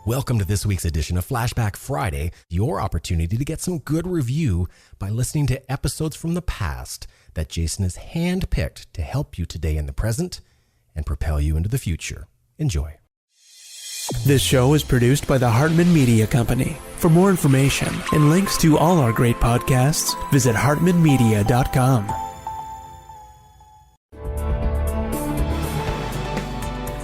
Welcome to this week's edition of Flashback Friday, your opportunity to get some good review by listening to episodes from the past that Jason has handpicked to help you today in the present and propel you into the future. Enjoy. This show is produced by the Hartman Media Company. For more information and links to all our great podcasts, visit hartmanmedia.com.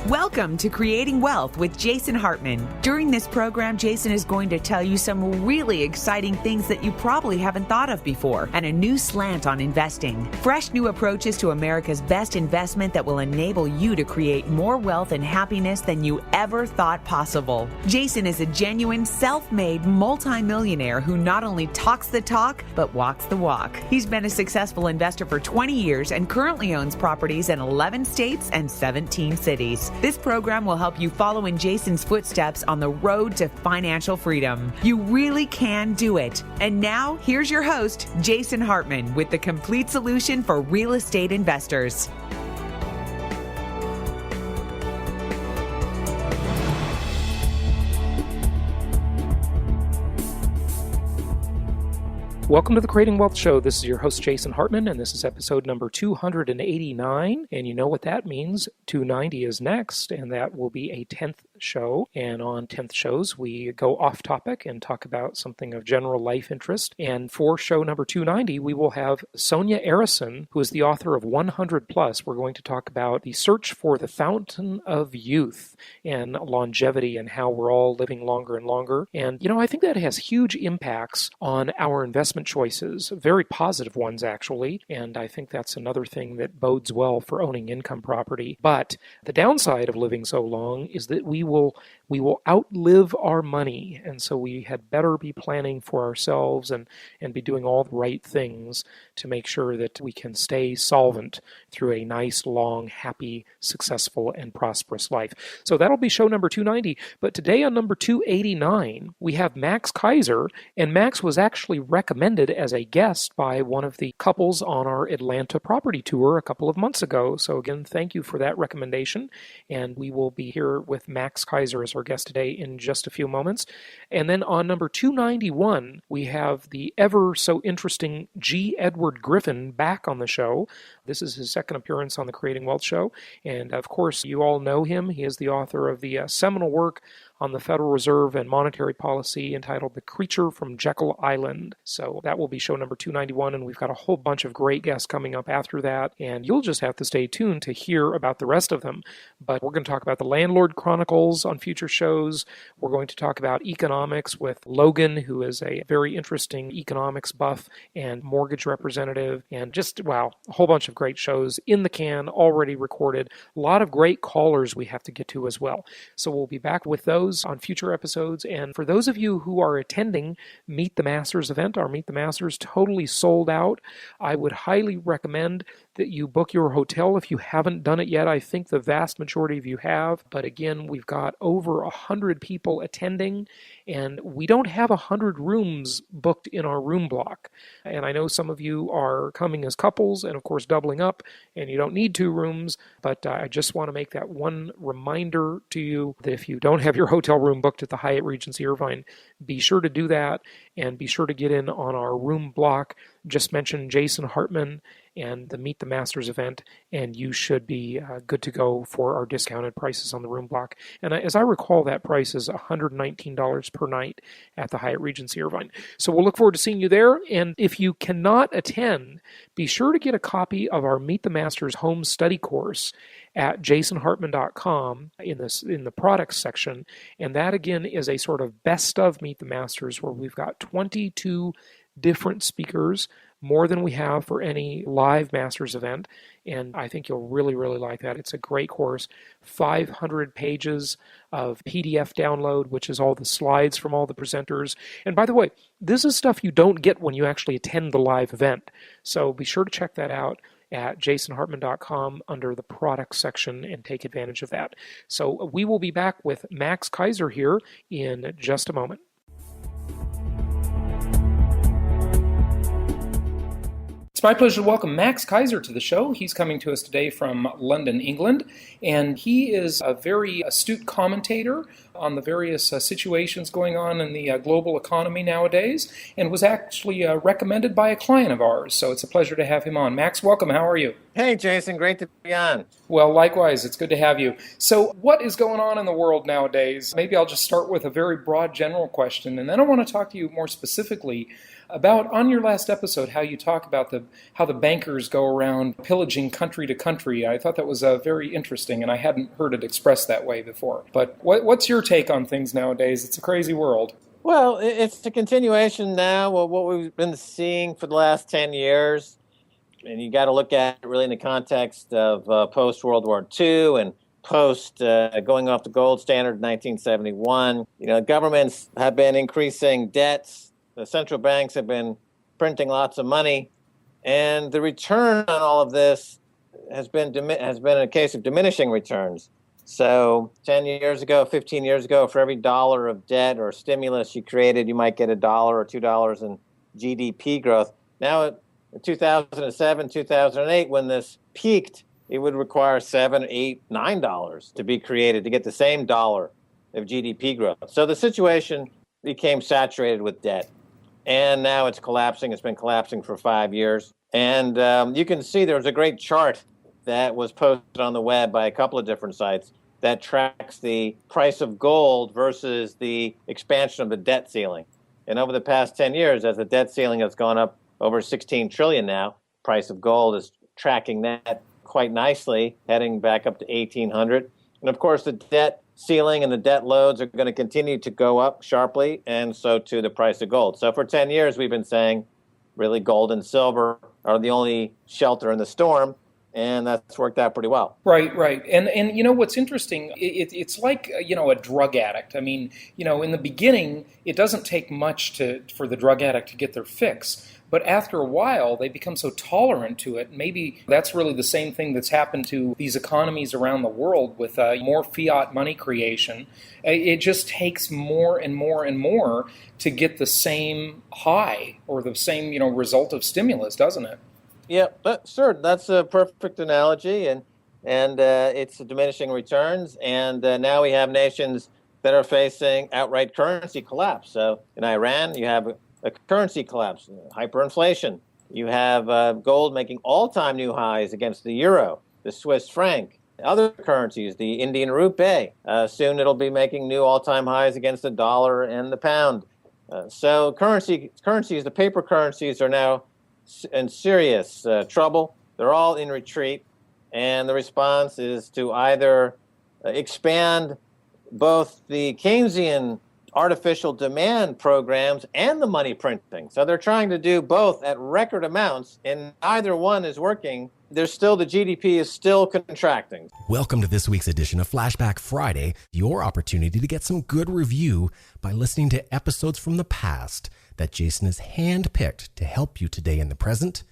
Welcome to Creating Wealth with Jason Hartman. During this program, Jason is going to tell you some really exciting things that you probably haven't thought of before, and a new slant on investing. Fresh new approaches to America's best investment that will enable you to create more wealth and happiness than you ever thought possible. Jason is a genuine, self-made multimillionaire who not only talks the talk, but walks the walk. He's been a successful investor for 20 years and currently owns properties in 11 states and 17 cities. This program will help you follow in Jason's footsteps on the road to financial freedom. You really can do it. And now, here's your host, Jason Hartman, with the complete solution for real estate investors. Welcome to the Creating Wealth Show. This is your host, Jason Hartman, and this is episode number 289. And you know what that means. 290 is next, and that will be a 10th show. And on 10th shows, we go off topic and talk about something of general life interest. And for show number 290, we will have Sonia Arison, who is the author of 100 Plus. We're going to talk about the search for the fountain of youth and longevity and how we're all living longer and longer. And, you know, I think that has huge impacts on our investment choices, very positive ones actually, and I think that's another thing that bodes well for owning income property. But the downside of living so long is that we will outlive our money, and so we had better be planning for ourselves and be doing all the right things to make sure that we can stay solvent through a nice, long, happy, successful, and prosperous life. So that'll be show number 290, but today on number 289, we have Max Keiser, and Max was actually recommended as a guest by one of the couples on our Atlanta property tour a couple of months ago. So again, thank you for that recommendation. And we will be here with Max Keiser as our guest today in just a few moments. And then on number 291, we have the ever so interesting G. Edward Griffin back on the show. This is his second appearance on the Creating Wealth Show. And of course, you all know him. He is the author of the seminal work on the Federal Reserve and monetary policy entitled The Creature from Jekyll Island. So that will be show number 291, and we've got a whole bunch of great guests coming up after that, and you'll just have to stay tuned to hear about the rest of them. But we're going to talk about the Landlord Chronicles on future shows. We're going to talk about economics with Logan, who is a very interesting economics buff and mortgage representative, and just, wow, a whole bunch of great shows in the can, already recorded. A lot of great callers we have to get to as well. So we'll be back with those on future episodes. And for those of you who are attending Meet the Masters event, our Meet the Masters totally sold out. I would highly recommend that you book your hotel if you haven't done it yet. I think the vast majority of you have. But again, we've got over 100 people attending, and we don't have 100 rooms booked in our room block. And I know some of you are coming as couples and, of course, doubling up, and you don't need 2 rooms. But I just want to make that one reminder to you that if you don't have your hotel room booked at the Hyatt Regency Irvine, be sure to do that, and be sure to get in on our room block. Just mention Jason Hartman and the Meet the Masters event, and you should be good to go for our discounted prices on the room block. And as I recall, that price is $119 per night at the Hyatt Regency Irvine. So we'll look forward to seeing you there. And if you cannot attend, be sure to get a copy of our Meet the Masters home study course at jasonhartman.com in the products section. And that, again, is a sort of best of Meet the Masters where we've got 22 different speakers, more than we have for any live Masters event, and I think you'll really, really like that. It's a great course, 500 pages of PDF download, which is all the slides from all the presenters. And by the way, this is stuff you don't get when you actually attend the live event, so be sure to check that out at jasonhartman.com under the products section and take advantage of that. So we will be back with Max Keiser here in just a moment. It's my pleasure to welcome Max Keiser to the show. He's coming to us today from London, England, and he is a very astute commentator on the various situations going on in the global economy nowadays, and was actually recommended by a client of ours. So it's a pleasure to have him on. Max, welcome. How are you? Hey, Jason. Great to be on. Well, likewise. It's good to have you. So what is going on in the world nowadays? Maybe I'll just start with a very broad general question, and then I want to talk to you more specifically about, on your last episode, how you talk about how the bankers go around pillaging country to country. I thought that was very interesting, and I hadn't heard it expressed that way before. But what's your take on things nowadays? It's a crazy world. Well, it's a continuation now of what we've been seeing for the last 10 years. And you got to look at it really in the context of post-World War II and post going off the gold standard in 1971. Governments have been increasing debts. The central banks have been printing lots of money, and the return on all of this has been a case of diminishing returns. So 10 years ago, 15 years ago, for every dollar of debt or stimulus you created, you might get $1 or $2 in GDP growth. Now, in 2007, 2008, when this peaked, it would require $7, $8, $9 to be created to get the same dollar of GDP growth. So the situation became saturated with debt. And now it's collapsing. It's been collapsing for 5 years. And you can see there was a great chart that was posted on the web by a couple of different sites that tracks the price of gold versus the expansion of the debt ceiling. And over the past 10 years, as the debt ceiling has gone up over 16 trillion now, price of gold is tracking that quite nicely, heading back up to 1,800. And of course, the debt ceiling and the debt loads are going to continue to go up sharply, and so too the price of gold. So for 10 years, we've been saying really gold and silver are the only shelter in the storm, and that's worked out pretty well. Right. And you know what's interesting, it's like, a drug addict. I mean, in the beginning, it doesn't take much for the drug addict to get their fix. But after a while, they become so tolerant to it. Maybe that's really the same thing that's happened to these economies around the world with more fiat money creation. It just takes more and more and more to get the same high or the same, result of stimulus, doesn't it? Yeah, sure. That's a perfect analogy, and it's diminishing returns. And now we have nations that are facing outright currency collapse. So in Iran, you have a currency collapse, hyperinflation. You have gold making all-time new highs against the euro, the Swiss franc, other currencies, the Indian rupee. Soon it'll be making new all-time highs against the dollar and the pound. So currencies, the paper currencies, are now in serious trouble. They're all in retreat, and the response is to either expand both the Keynesian artificial demand programs and the money printing. So they're trying to do both at record amounts, and either one is working. The GDP is still contracting. Welcome to this week's edition of Flashback Friday, your opportunity to get some good review by listening to episodes from the past that Jason has handpicked to help you today in the present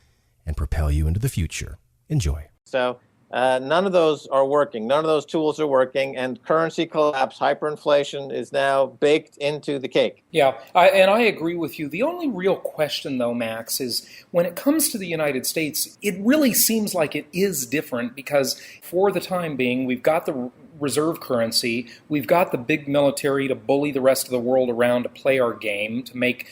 and propel you into the future. Enjoy. So none of those are working. None of those tools are working, and currency collapse, hyperinflation is now baked into the cake. Yeah, I agree with you. The only real question, though, Max, is when it comes to the United States, it really seems like it is different because for the time being, we've got the reserve currency, we've got the big military to bully the rest of the world around to play our game, to make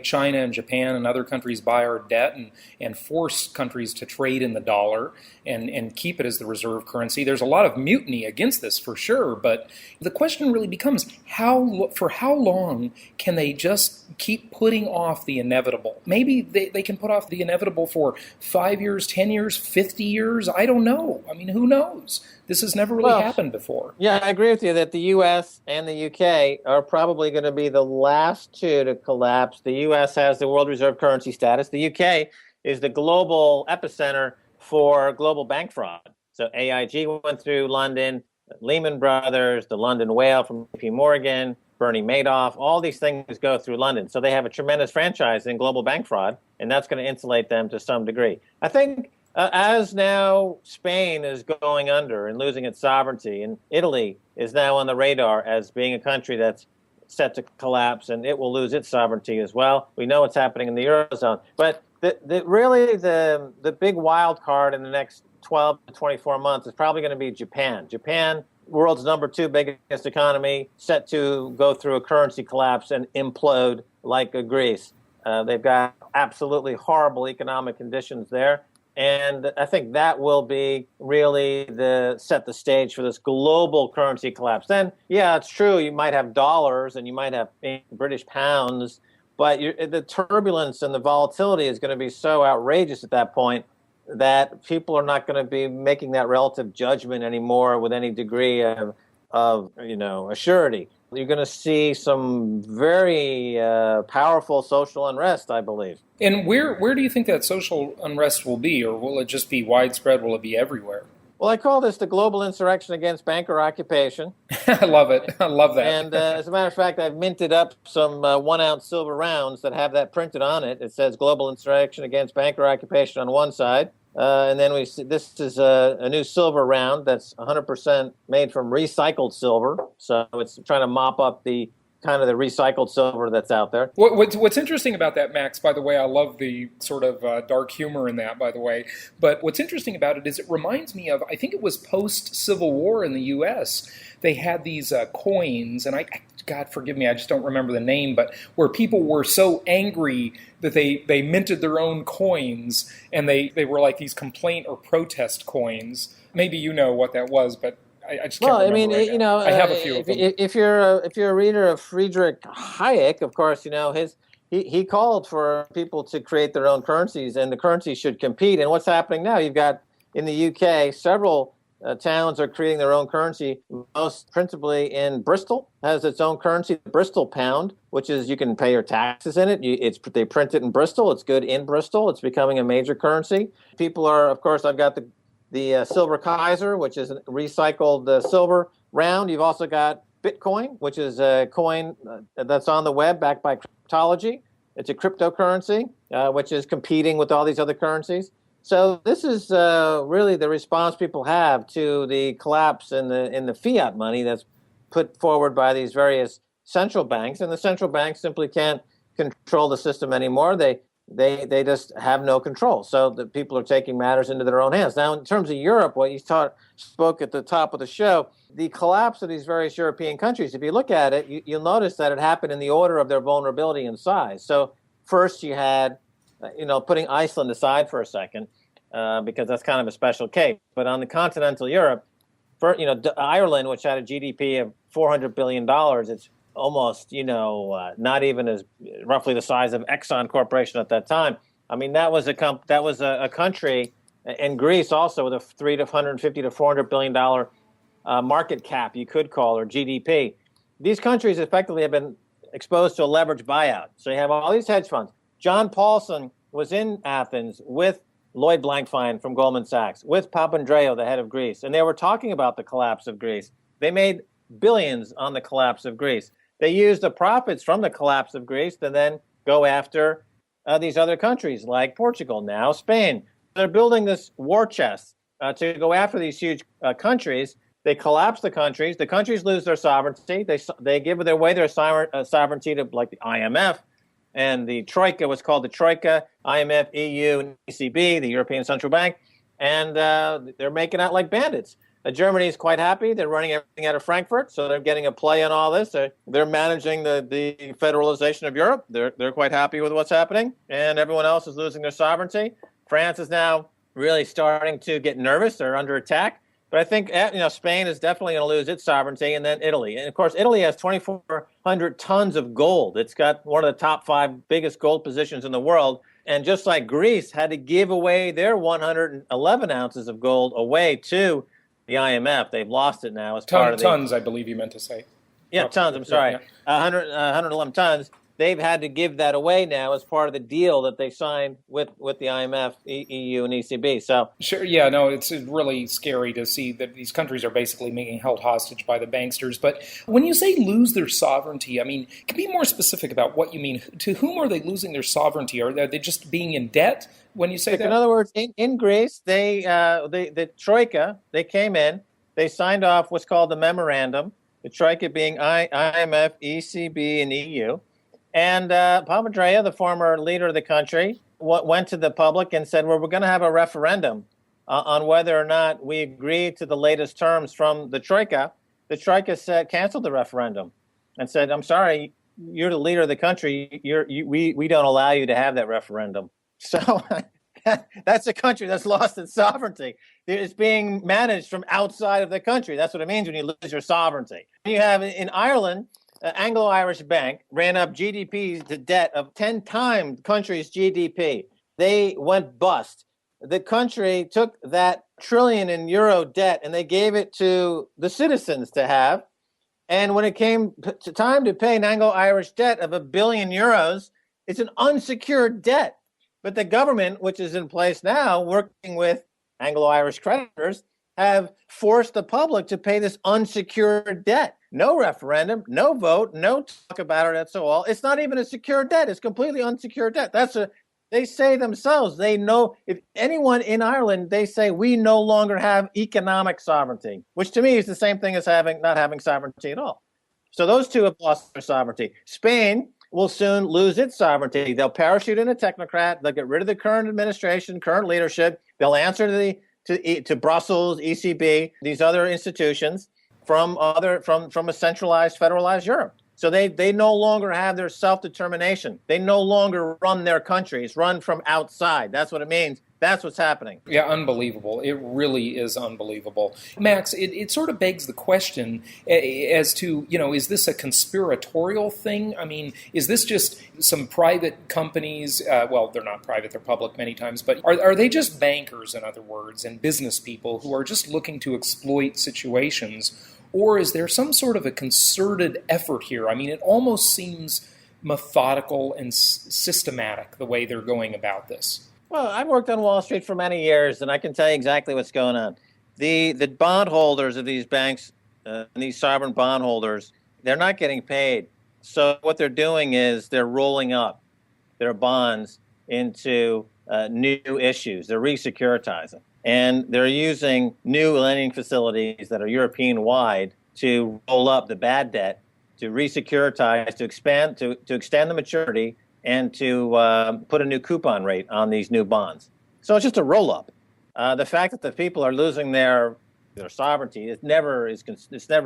China and Japan and other countries buy our debt and force countries to trade in the dollar and keep it as the reserve currency. There's a lot of mutiny against this for sure, but the question really becomes for how long can they just keep putting off the inevitable? Maybe they can put off the inevitable for 5 years, 10 years, 50 years. I don't know. I mean, who knows? This has never really happened before. Yeah, I agree with you that the U.S. and the U.K. are probably going to be the last two to collapse. The U.S. has the world reserve currency status. The U.K. is the global epicenter for global bank fraud. So AIG went through London, Lehman Brothers, the London Whale from JP Morgan, Bernie Madoff, all these things go through London. So they have a tremendous franchise in global bank fraud, and that's going to insulate them to some degree. I think as now Spain is going under and losing its sovereignty, and Italy is now on the radar as being a country that's set to collapse, and it will lose its sovereignty as well. We know what's happening in the Eurozone. But the big wild card in the next 12 to 24 months is probably going to be Japan. Japan world's number 2 biggest economy, set to go through a currency collapse and implode like Greece. They've got absolutely horrible economic conditions there. And I think that will be really set the stage for this global currency collapse. Then, yeah, it's true, you might have dollars and you might have British pounds, but the turbulence and the volatility is going to be so outrageous at that point that people are not going to be making that relative judgment anymore with any degree of assurity. You're going to see some very powerful social unrest, I believe. And where do you think that social unrest will be, or will it just be widespread? Will it be everywhere? Well, I call this the global insurrection against banker occupation. I love it. I love that. And as a matter of fact, I've minted up some 1-ounce silver rounds that have that printed on it. It says global insurrection against banker occupation on one side. And then this is a new silver round that's 100% made from recycled silver. So it's trying to mop up the kind of the recycled silver that's out there. What's interesting about that, Max, by the way, I love the sort of dark humor in that, by the way. But what's interesting about it is it reminds me of, I think it was post-Civil War in the U.S., they had these coins, and God forgive me, I just don't remember the name, but where people were so angry that they minted their own coins, and they were like these complaint or protest coins. Maybe you know what that was, but I just can't remember right now. I have a few of them. If you're a reader of Friedrich Hayek, of course, he called for people to create their own currencies, and the currencies should compete. And what's happening now? You've got in the UK several towns are creating their own currency. Most principally in Bristol has its own currency, the Bristol pound, which is you can pay your taxes in it. They print it in Bristol. It's good in Bristol. It's becoming a major currency. People are, of course, I've got the silver Keiser, which is a recycled silver round. You've also got Bitcoin, which is a coin that's on the web backed by cryptology. It's a cryptocurrency, which is competing with all these other currencies. So this is really the response people have to the collapse in the fiat money that's put forward by these various central banks, and the central banks simply can't control the system anymore. They just have no control. So the people are taking matters into their own hands. Now, in terms of Europe, what you spoke at the top of the show, the collapse of these various European countries, if you look at it, you'll notice that it happened in the order of their vulnerability and size. So first you had putting Iceland aside for a second, because that's kind of a special case. But on the continental Europe, Ireland, which had a GDP of $400 billion, it's almost, not even as roughly the size of Exxon Corporation at that time. I mean, that was a country, and Greece also with a $350 to $400 billion market cap, you could call, or GDP. These countries effectively have been exposed to a leveraged buyout. So you have all these hedge funds. John Paulson was in Athens with Lloyd Blankfein from Goldman Sachs, with Papandreou, the head of Greece, and they were talking about the collapse of Greece. They made billions on the collapse of Greece. They used the profits from the collapse of Greece to then go after these other countries like Portugal, now Spain. They're building this war chest to go after these huge countries. They collapse the countries. The countries lose their sovereignty. They give away their sovereignty to like the IMF. And the Troika was called the Troika, IMF, EU, and ECB, the European Central Bank. And they're making out like bandits. Germany is quite happy. They're running everything out of Frankfurt, so they're getting a play on all this. They're managing the federalization of Europe. They're quite happy with what's happening. And everyone else is losing their sovereignty. France is now really starting to get nervous. They're under attack. But I think Spain is definitely going to lose its sovereignty, and then Italy. And, of course, Italy has 2,400 tons of gold. It's got one of the top 5 biggest gold positions in the world. And just like Greece had to give away their 111 ounces of gold away to the IMF, they've lost it now as part of the... Tons, I believe you meant to say. Yeah, tons, I'm sorry. Yeah. 111 tons. They've had to give that away now as part of the deal that they signed with the IMF, EU, and ECB. So sure, yeah, no, it's really scary to see that these countries are basically being held hostage by the banksters. But when you say lose their sovereignty, I mean, can you be more specific about what you mean? To whom are they losing their sovereignty? Are they just being in debt when you say that? In other words, in Greece, the Troika, they came in, they signed off what's called the memorandum, the Troika being IMF, ECB, and EU. And Papandreou, the former leader of the country, went to the public and said, well, we're going to have a referendum on whether or not we agree to the latest terms from the Troika. The Troika canceled the referendum and said, I'm sorry, you're the leader of the country. We don't allow you to have that referendum. So that's a country that's lost its sovereignty. It's being managed from outside of the country. That's what it means when you lose your sovereignty. You have in Ireland, Anglo-Irish Bank ran up GDP to debt of 10 times the country's GDP. They went bust. The country took that trillion in euro debt and they gave it to the citizens to have. And when it came to time to pay an Anglo-Irish debt of €1 billion, it's an unsecured debt. But the government, which is in place now, working with Anglo-Irish creditors, have forced the public to pay this unsecured debt. No referendum, no vote, no talk about it at all. It's not even a secured debt. It's completely unsecured debt. They say themselves, they know, if anyone in Ireland, they say we no longer have economic sovereignty, which to me is the same thing as not having sovereignty at all. So those two have lost their sovereignty. Spain will soon lose its sovereignty. They'll parachute in a technocrat. They'll get rid of the current administration, current leadership. They'll answer to Brussels, ECB, these other institutions from a centralized, federalized Europe. So they no longer have their self-determination. They no longer run their countries, run from outside. That's what it means. That's what's happening. Yeah, unbelievable. It really is unbelievable. Max, it sort of begs the question as to, is this a conspiratorial thing? I mean, is this just some private companies? Well, they're not private, they're public many times, but are they just bankers, in other words, and business people who are just looking to exploit situations? Or is there some sort of a concerted effort here? I mean, it almost seems methodical and systematic the way they're going about this. Well, I've worked on Wall Street for many years, and I can tell you exactly what's going on. The bondholders of these banks, these sovereign bondholders, they're not getting paid. So what they're doing is they're rolling up their bonds into new issues. They're re-securitizing. And they're using new lending facilities that are European-wide to roll up the bad debt, to re-securitize, to extend the maturity, and to put a new coupon rate on these new bonds. So it's just a roll-up. The fact that the people are losing their sovereignty it's never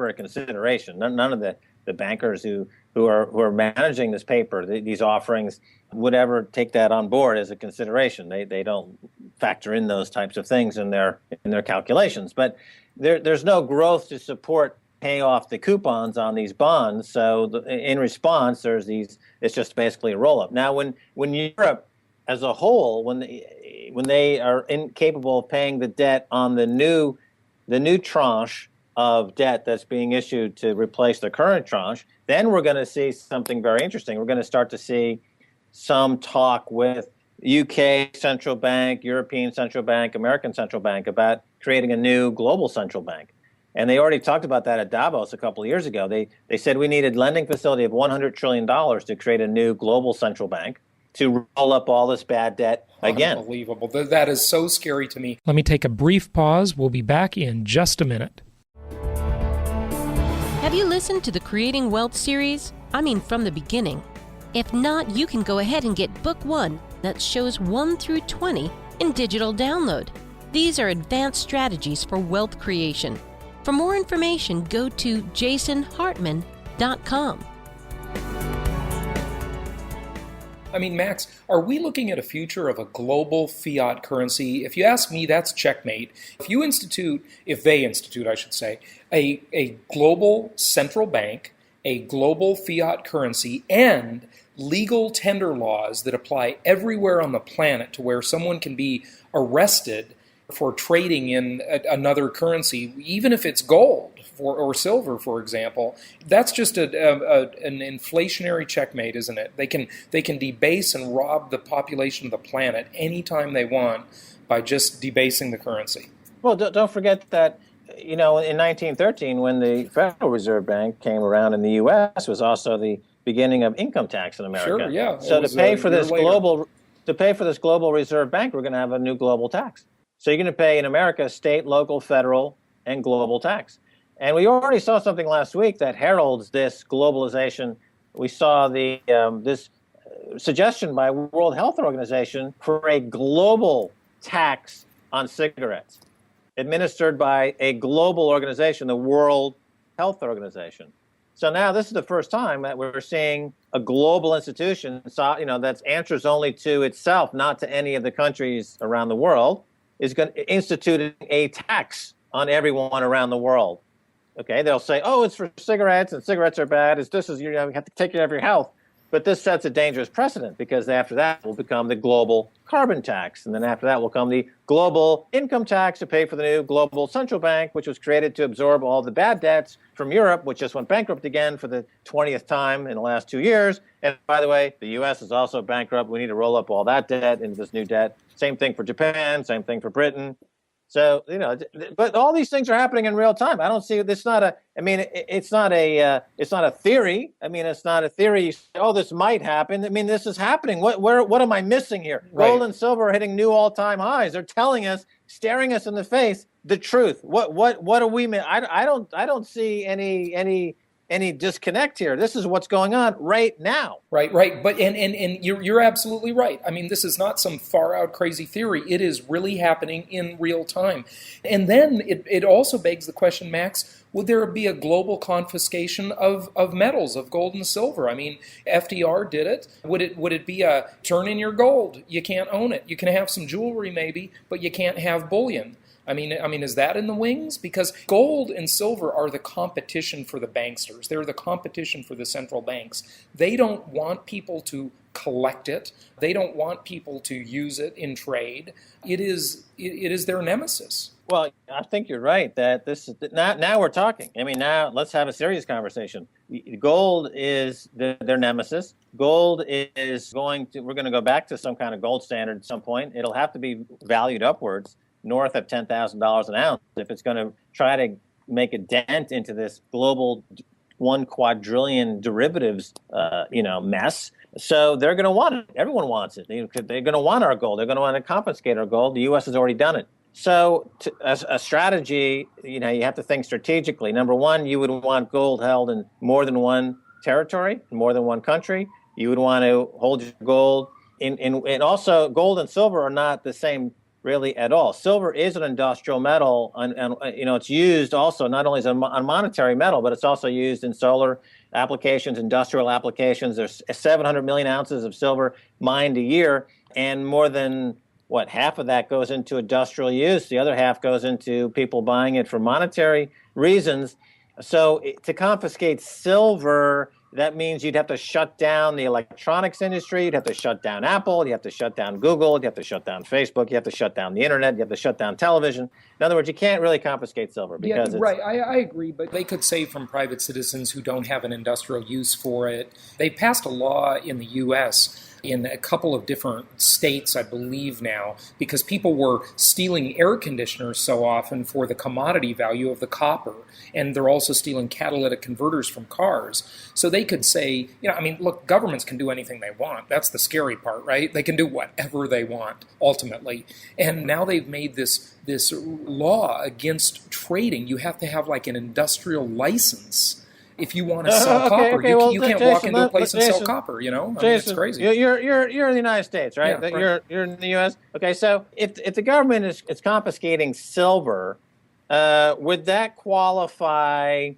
a consideration. None of the bankers who are managing this paper, these offerings, would ever take that on board as a consideration. They don't factor in those types of things in their calculations. But there's no growth to support pay off the coupons on these bonds. So in response, it's just basically a roll up. Now, when Europe as a whole, when they are incapable of paying the debt on the new tranche of debt that's being issued to replace the current tranche, then we're going to see something very interesting. We're going to start to see some talk with UK central bank, European central bank, American central bank about creating a new global central bank. And they already talked about that at Davos a couple of years ago. They said we needed lending facility of $100 trillion to create a new global central bank to roll up all this bad debt again. Unbelievable. That is so scary to me. Let me take a brief pause. We'll be back in just a minute. Have you listened to the Creating Wealth series? I mean, from the beginning. If not, you can go ahead and get Book 1, that's shows 1 through 20, in digital download. These are advanced strategies for wealth creation. For more information, go to jasonhartman.com. I mean, Max, are we looking at a future of a global fiat currency? If you ask me, that's checkmate. If they institute, I should say, a global central bank, a global fiat currency, and legal tender laws that apply everywhere on the planet to where someone can be arrested for trading in another currency, even if it's gold or silver, for example, that's just an inflationary checkmate, isn't it? They can debase and rob the population of the planet anytime they want by just debasing the currency. Well, don't forget that, in 1913, when the Federal Reserve Bank came around in the U.S., was also the beginning of income tax in America. Sure, yeah. So to pay for this global reserve bank, we're going to have a new global tax. So you're going to pay in America state, local, federal, and global tax. And we already saw something last week that heralds this globalization. We saw this suggestion by World Health Organization for a global tax on cigarettes, administered by a global organization, the World Health Organization. So now this is the first time that we're seeing a global institution, that answers only to itself, not to any of the countries around the world, is going to institute a tax on everyone around the world. Okay, they'll say, oh, it's for cigarettes, and cigarettes are bad. You have to take care of your health. But this sets a dangerous precedent, because after that will become the global carbon tax. And then after that will come the global income tax to pay for the new global central bank, which was created to absorb all the bad debts from Europe, which just went bankrupt again for the 20th time in the last 2 years. And by the way, the U.S. is also bankrupt. We need to roll up all that debt into this new debt. Same thing for Japan, same thing for Britain. So, but all these things are happening in real time. I don't see it's not a theory. It's not a theory. You say, oh, this might happen. This is happening. What am I missing here? Right. Gold and silver are hitting new all-time highs. They're telling us, staring us in the face, the truth. What are we? I don't see any disconnect here. This is what's going on right now. Right. But and you're absolutely right. This is not some far out crazy theory. It is really happening in real time. And then it also begs the question, Max, would there be a global confiscation of metals, of gold and silver? FDR did it. Would it be a turn in your gold? You can't own it. You can have some jewelry maybe, but you can't have bullion. Is that in the wings? Because gold and silver are the competition for the banksters. They're the competition for the central banks. They don't want people to collect it. They don't want people to use it in trade. It is their nemesis. Well, I think you're right that this is now we're talking. Now let's have a serious conversation. Gold is their nemesis. Gold is we're going to go back to some kind of gold standard at some point. It'll have to be valued upwards, north of $10,000 an ounce, if it's going to try to make a dent into this global 1 quadrillion derivatives, mess. So they're going to want it. Everyone wants it. They're going to want our gold. They're going to want to confiscate our gold. The U.S. has already done it. So as a strategy, you have to think strategically. Number one, you would want gold held in more than one territory, more than one country. You would want to hold your gold and also gold and silver are not the same really at all. Silver is an industrial metal, and it's used also not only as a monetary metal, but it's also used in solar applications, industrial applications. There's 700 million ounces of silver mined a year, and more than half of that goes into industrial use. The other half goes into people buying it for monetary reasons. So to confiscate silver, that means you'd have to shut down the electronics industry. You'd have to shut down Apple. You have to shut down Google. You have to shut down Facebook. You have to shut down the internet. You have to shut down television. In other words, you can't really confiscate silver because right. I agree, but they could say from private citizens who don't have an industrial use for it. They passed a law in the U.S. in a couple of different states, I believe now, because people were stealing air conditioners so often for the commodity value of the copper. And they're also stealing catalytic converters from cars. So they could say, look, governments can do anything they want. That's the scary part, right? They can do whatever they want, ultimately. And now they've made this law against trading. You have to have an industrial license if you want to sell copper. You can't walk into a place and sell copper, Jason, it's crazy. You're in the United States, right? Yeah, right. You're in the U.S. Okay, so if the government is confiscating silver, would that qualify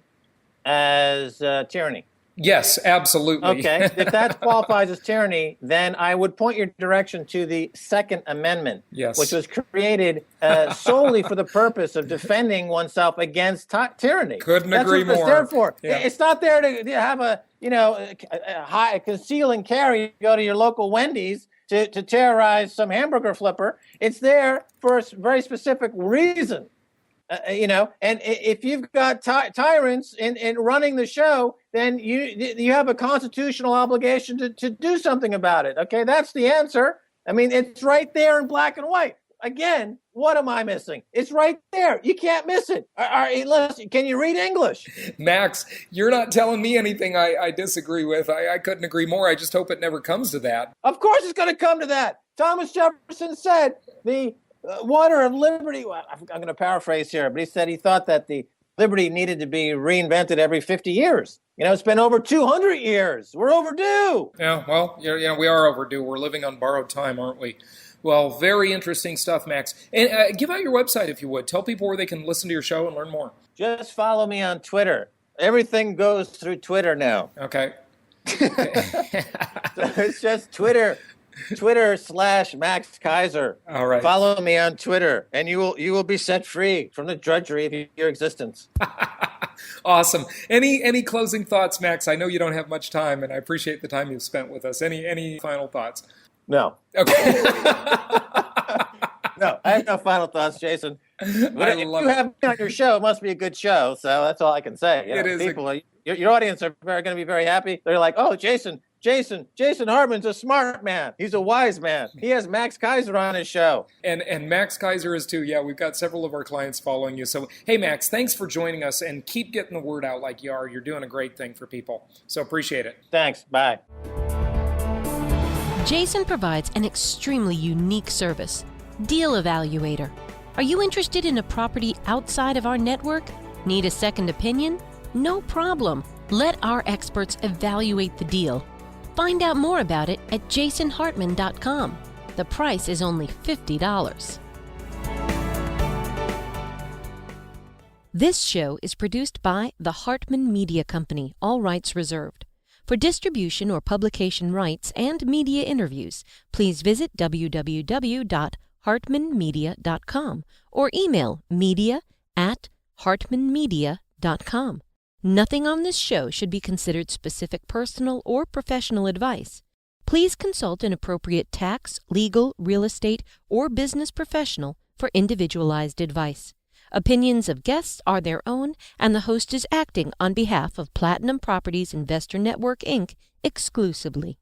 as tyranny? Yes, absolutely. Okay, if that qualifies as tyranny, then I would point your direction to the Second Amendment, which was created solely for the purpose of defending oneself against tyranny. Couldn't agree more. That's what it's there for. Yeah. It's not there to have a high conceal and carry. Go to your local Wendy's to terrorize some hamburger flipper. It's there for a very specific reason. And if you've got tyrants in running the show, then you have a constitutional obligation to do something about it. Okay, that's the answer. It's right there in black and white. Again, what am I missing? It's right there. You can't miss it. Can you read English? Max, you're not telling me anything I disagree with. I couldn't agree more. I just hope it never comes to that. Of course it's going to come to that. Thomas Jefferson said the water of liberty, I'm going to paraphrase here, but he said he thought that the liberty needed to be reinvented every 50 years. It's been over 200 years. We're overdue. Yeah, well, we are overdue. We're living on borrowed time, aren't we? Well, very interesting stuff, Max. And give out your website if you would. Tell people where they can listen to your show and learn more. Just follow me on Twitter. Everything goes through Twitter now. Okay. So it's just Twitter /Max Keiser. All right. Follow me on Twitter, and you will be set free from the drudgery of your existence. Awesome. Any closing thoughts, Max? I know you don't have much time, and I appreciate the time you've spent with us. Any final thoughts? No. Okay. No, I have no final thoughts, Jason. But if you have me on your show, it must be a good show. So that's all I can say. It is. People, your audience are going to be very happy. They're like, oh, Jason Hartman's a smart man. He's a wise man. He has Max Keiser on his show. And Max Keiser is too. Yeah, we've got several of our clients following you. So, hey, Max, thanks for joining us, and keep getting the word out like you are. You're doing a great thing for people. So appreciate it. Thanks. Bye. Jason provides an extremely unique service, Deal Evaluator. Are you interested in a property outside of our network? Need a second opinion? No problem. Let our experts evaluate the deal. Find out more about it at jasonhartman.com. The price is only $50. This show is produced by the Hartman Media Company, all rights reserved. For distribution or publication rights and media interviews, please visit www.hartmanmedia.com or email media@hartmanmedia.com. Nothing on this show should be considered specific personal or professional advice. Please consult an appropriate tax, legal, real estate, or business professional for individualized advice. Opinions of guests are their own, and the host is acting on behalf of Platinum Properties Investor Network, Inc. exclusively.